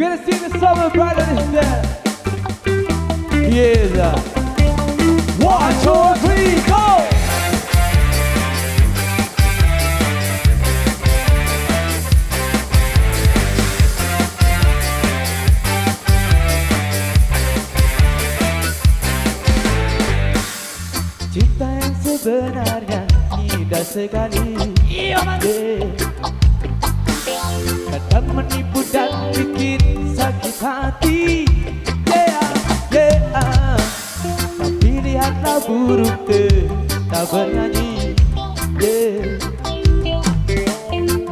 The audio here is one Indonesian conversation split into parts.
gonna see the summer brother instead. Yeah. 1, 2, 3, go! Cinta yang sebenarnya indah sekali. Iya, kadang menipu dan bikin sakit hati. Tapi lihatlah burung tak bernyanyi.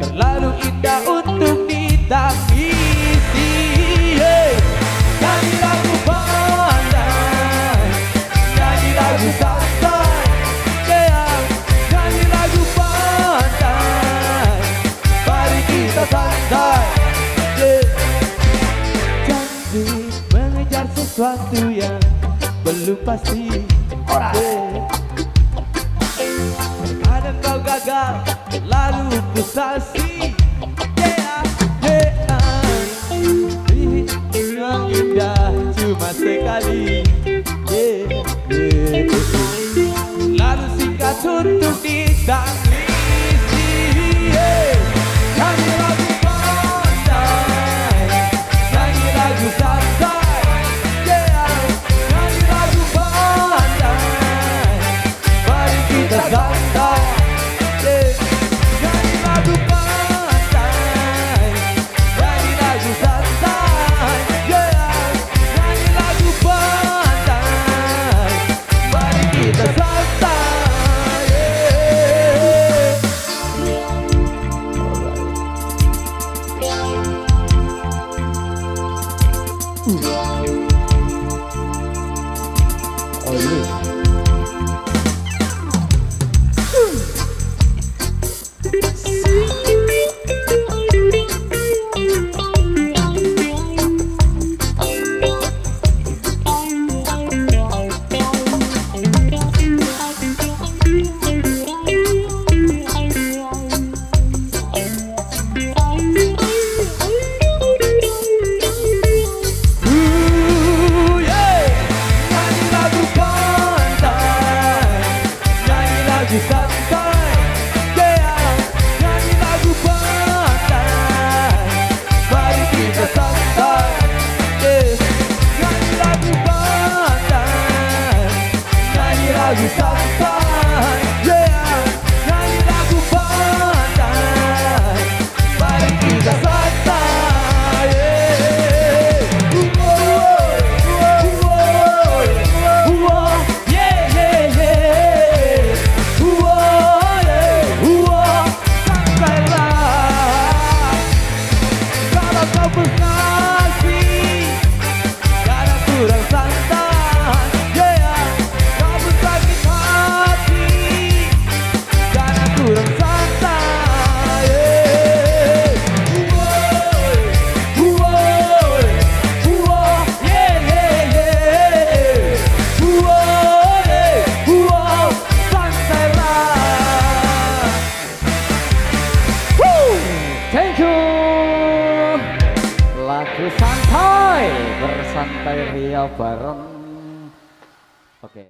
Terlalu indah untuk ditangisi. Nyanyi lagu pandai, nyanyi lagu santai. Nyanyi lagu pandai, mari kita santai. Jangan mengejar sesuatu yang belum pasti. Kadang kau gagal lalu frustasi. Yang indah cuma sekali. Lalu singkat untuk ditangisi. Nyanyi lagu pandai, nyanyi lagu santai. Nyanyi lagu pandai, mari kita santai. Nyanyi lagu pandai, nyanyi lagu santai. Nyanyi lagu pandai, mari kita santai. Santai, bersantai ria bareng. Oke.